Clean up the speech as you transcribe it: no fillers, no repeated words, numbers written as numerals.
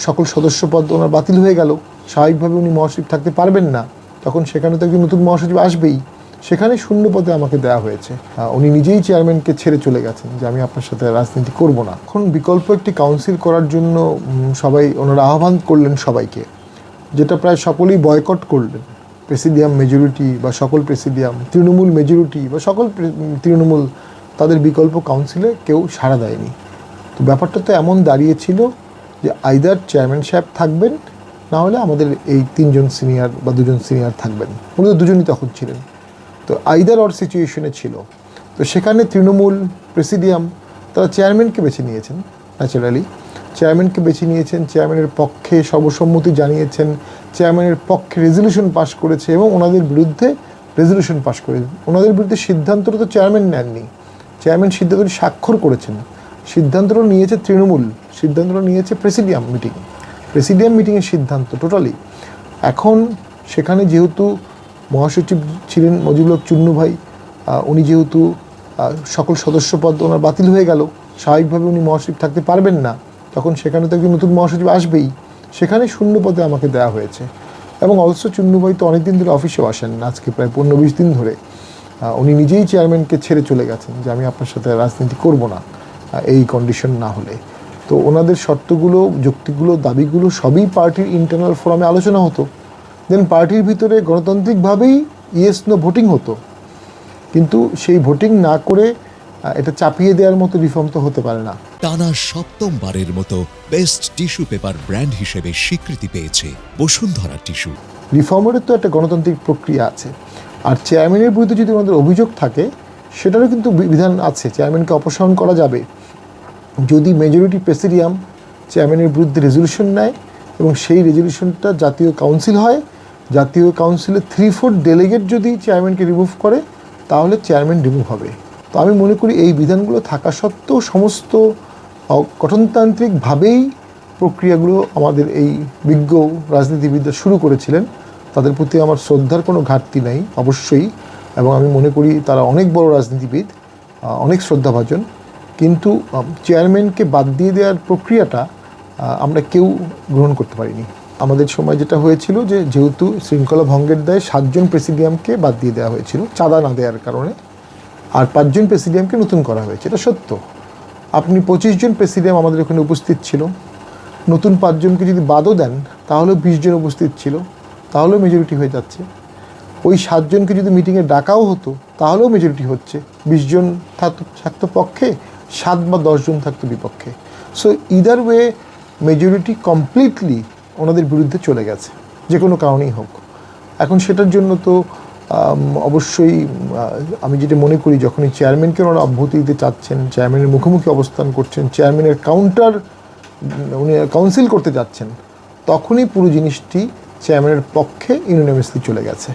সকল সদস্যপদ ওনার বাতিল হয়ে গেল, স্বাভাবিকভাবে উনি মহাসচিব থাকতে পারবেন না, তখন সেখানে তো একজন নতুন মহাসচিব আসবেই। সেখানে শূন্য পদে আমাকে দেওয়া হয়েছে। উনি নিজেই চেয়ারম্যানকে ছেড়ে চলে গেছেন যে আমি আপনার সাথে রাজনীতি করব না। এখন বিকল্প একটি কাউন্সিল করার জন্য সবাই ওনারা আহ্বান করলেন সবাইকে, যেটা প্রায় সকলেই বয়কট করলেন। প্রেসিডিয়াম মেজরিটি বা সকল প্রেসিডিয়াম, তৃণমূল মেজরিটি বা সকল তৃণমূল, তাদের বিকল্প কাউন্সিলে কেউ সাড়া দেয়নি। তো ব্যাপারটা তো এমন দাঁড়িয়েছিল যে আইদার চেয়ারম্যান সাহেব থাকবেন, না হলে আমাদের এই 3 জন সিনিয়র বা 2 জন সিনিয়র থাকবেন। মূলত 2 জনই তখন ছিলেন। তো আইদার অর সিচুয়েশনে ছিল। তো সেখানে তৃণমূল প্রেসিডিয়াম তারা চেয়ারম্যানকে বেছে নিয়েছেন। ন্যাচারালি চেয়ারম্যানকে বেছে নিয়েছেন, চেয়ারম্যানের পক্ষে সর্বসম্মতি জানিয়েছেন, চেয়ারম্যানের পক্ষে রেজলিউশন পাশ করেছে এবং ওনাদের বিরুদ্ধে রেজলিউশন পাশ করে। ওনাদের বিরুদ্ধে সিদ্ধান্তটা তো চেয়ারম্যান নেননি, চেয়ারম্যান সিদ্ধান্তটি স্বাক্ষর করেছেন। সিদ্ধান্তটা নিয়েছে তৃণমূল, সিদ্ধান্তটা নিয়েছে প্রেসিডিয়াম মিটিংয়ের সিদ্ধান্ত টোটালি। এখন সেখানে যেহেতু মহাসচিব ছিলেন মজিবুল হক চুন্নু ভাই, উনি যেহেতু সকল সদস্যপদ ওনার বাতিল হয়ে গেল, স্বাভাবিকভাবে উনি মহাসচিব থাকতে পারবেন না, তখন সেখানে তো একজন নতুন মহাসচিব আসবেই। সেখানে শূন্য পদে আমাকে দেওয়া হয়েছে। এবং অলসো চুন্নু ভাই তো অনেক দিন ধরে অফিসেও আসেন, আজকে প্রায় 15-20 দিন ধরে। উনি নিজেই চেয়ারম্যানকে ছেড়ে চলে গেছেন যে আমি আপনার সাথে রাজনীতি করব না এই কন্ডিশন না হলে। তো ওনাদের শর্তগুলো, যুক্তিগুলো, দাবিগুলো সবই পার্টির ইন্টারনাল ফোরামে আলোচনা হতো। দেন পার্টির ভিতরে গণতান্ত্রিকভাবেই ইয়েস নো ভোটিং হতো। কিন্তু সেই ভোটিং না করে এটা চাপিয়ে দেওয়ার মতো রিফর্ম তো হতে পারে না। টানা 7ম মতো বেস্ট টিস্যু পেপার ব্র্যান্ড হিসেবে স্বীকৃতি পেয়েছে বসুন্ধরা টিস্যু। রিফর্মেরও তো একটা গণতান্ত্রিক প্রক্রিয়া আছে। আর চেয়ারম্যানের বিরুদ্ধে যদি আমাদের অভিযোগ থাকে, সেটারও কিন্তু বিধান আছে, চেয়ারম্যানকে অপসারণ করা যাবে যদি মেজরিটি প্রেসিডিয়াম চেয়ারম্যানের বিরুদ্ধে রেজলিউশন নেয় এবং সেই রেজলিউশনটা জাতীয় কাউন্সিল হয়। জাতীয় কাউন্সিলে 3/4 ডেলিগেট যদি চেয়ারম্যানকে রিমুভ করে, তাহলে চেয়ারম্যান রিমুভ হবে। তো আমি মনে করি এই বিধানগুলো থাকা সত্ত্বেও সমস্ত গঠনতান্ত্রিকভাবেই প্রক্রিয়াগুলো আমাদের এই বিজ্ঞ রাজনীতিবিদরা শুরু করেছিলেন। তাদের প্রতি আমার শ্রদ্ধার কোনো ঘাটতি নাই অবশ্যই, এবং আমি মনে করি তারা অনেক বড় রাজনীতিবিদ, অনেক শ্রদ্ধাভাজন। কিন্তু চেয়ারম্যানকে বাদ দিয়ে দেওয়ার প্রক্রিয়াটা আমরা কেউ গ্রহণ করতে পারিনি। আমাদের সময় যেটা হয়েছিল যে যেহেতু শৃঙ্খলা ভঙ্গের দায়ে 7 জন প্রেসিডিয়ামকে বাদ দিয়ে দেওয়া হয়েছিল চাঁদা না দেওয়ার কারণে, আর 5 জন প্রেসিডিয়ামকে নতুন করা হয়েছে। এটা সত্য। আপনি 25 জন প্রেসিডিয়াম আমাদের ওখানে উপস্থিত ছিল, নতুন 5 জনকে যদি বাদও দেন তাহলেও 20 জন উপস্থিত ছিল, তাহলেও মেজরিটি হয়ে যাচ্ছে। ওই 7 জনকে যদি মিটিংয়ে ডাকাও হতো তাহলেও মেজরিটি হচ্ছে। 20 জন থাকতো পক্ষে, 7 বা 10 জন থাকতো বিপক্ষে। So either way majority completely ওনাদের বিরুদ্ধে চলে গেছে, যে কোনো কারণেই হোক। এখন সেটার জন্য তো অবশ্যই আমি যেটা মনে করি, যখনই চেয়ারম্যানকে ওনারা অব্যাহতি দিতে চাচ্ছেন, চেয়ারম্যানের মুখোমুখি অবস্থান করছেন, চেয়ারম্যানের উনি কাউন্সিল করতে যাচ্ছেন, তখনই পুরো জিনিসটি চেয়ারম্যানের পক্ষে ইউনানিমাসলি চলে গেছে।